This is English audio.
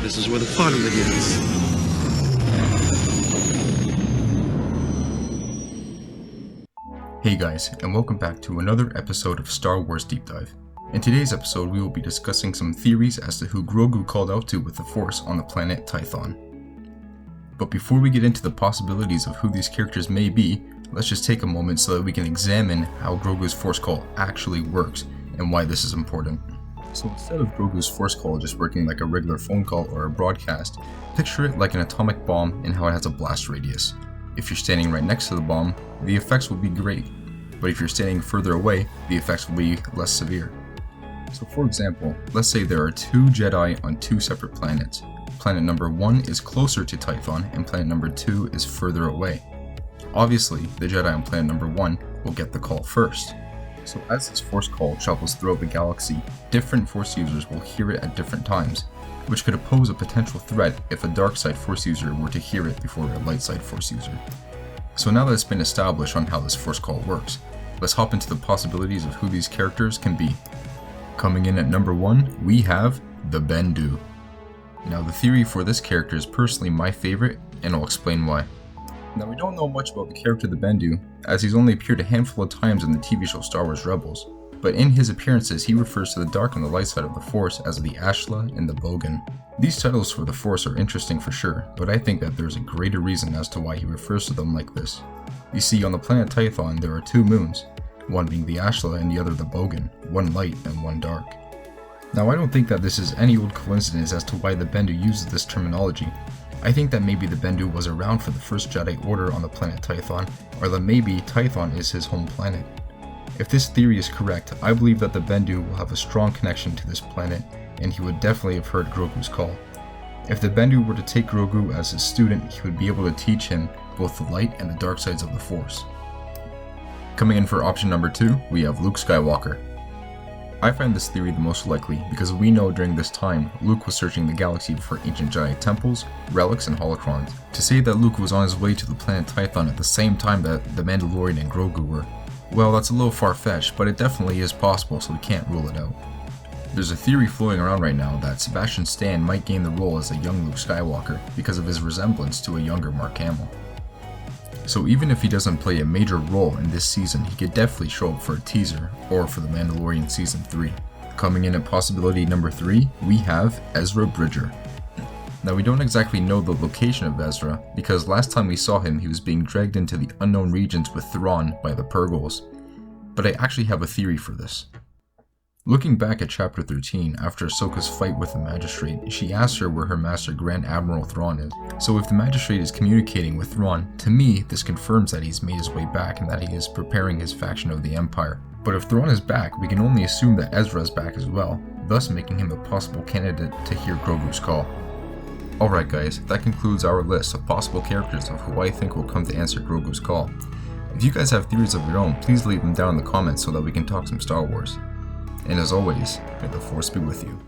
This is where the fun begins. Hey guys, and welcome back to another episode of Star Wars Deep Dive. In today's episode, we will be discussing some theories as to who Grogu called out to with the Force on the planet Tython. But before we get into the possibilities of who these characters may be, let's just take a moment so that we can examine how Grogu's Force call actually works and why this is important. So instead of Grogu's Force call just working like a regular phone call or a broadcast, picture it like an atomic bomb and how it has a blast radius. If you're standing right next to the bomb, the effects will be great, but if you're standing further away, the effects will be less severe. So for example, let's say there are two Jedi on two separate planets. Planet number 1 is closer to Tython and planet number 2 is further away. Obviously, the Jedi on planet number 1 will get the call first. So as this Force call travels throughout the galaxy, different Force users will hear it at different times, which could pose a potential threat if a dark side Force user were to hear it before a light side Force user. So now that it's been established on how this Force call works, let's hop into the possibilities of who these characters can be. Coming in at number 1, we have the Bendu. Now the theory for this character is personally my favorite, and I'll explain why. Now we don't know much about the character the Bendu, as he's only appeared a handful of times in the TV show Star Wars Rebels, but in his appearances he refers to the dark and the light side of the Force as the Ashla and the Bogan. These titles for the Force are interesting for sure, but I think that there's a greater reason as to why he refers to them like this. You see, on the planet Tython there are two moons, one being the Ashla and the other the Bogan, one light and one dark. Now I don't think that this is any old coincidence as to why the Bendu uses this terminology. I think that maybe the Bendu was around for the first Jedi Order on the planet Tython, or that maybe Tython is his home planet. If this theory is correct, I believe that the Bendu will have a strong connection to this planet, and he would definitely have heard Grogu's call. If the Bendu were to take Grogu as his student, he would be able to teach him both the light and the dark sides of the Force. Coming in for option number 2, we have Luke Skywalker. I find this theory the most likely because we know during this time, Luke was searching the galaxy for ancient Jedi temples, relics, and holocrons. To say that Luke was on his way to the planet Tython at the same time that the Mandalorian and Grogu were, well, that's a little far-fetched, but it definitely is possible, so we can't rule it out. There's a theory floating around right now that Sebastian Stan might gain the role as a young Luke Skywalker because of his resemblance to a younger Mark Hamill. So even if he doesn't play a major role in this season, he could definitely show up for a teaser or for The Mandalorian Season 3. Coming in at possibility number 3, we have Ezra Bridger. Now we don't exactly know the location of Ezra, because last time we saw him he was being dragged into the unknown regions with Thrawn by the Purgles. But I actually have a theory for this. Looking back at Chapter 13, after Ahsoka's fight with the Magistrate, she asked her where her master Grand Admiral Thrawn is. So if the Magistrate is communicating with Thrawn, to me this confirms that he's made his way back and that he is preparing his faction of the Empire. But if Thrawn is back, we can only assume that Ezra is back as well, thus making him a possible candidate to hear Grogu's call. Alright guys, that concludes our list of possible characters of who I think will come to answer Grogu's call. If you guys have theories of your own, please leave them down in the comments so that we can talk some Star Wars. And as always, may the Force be with you.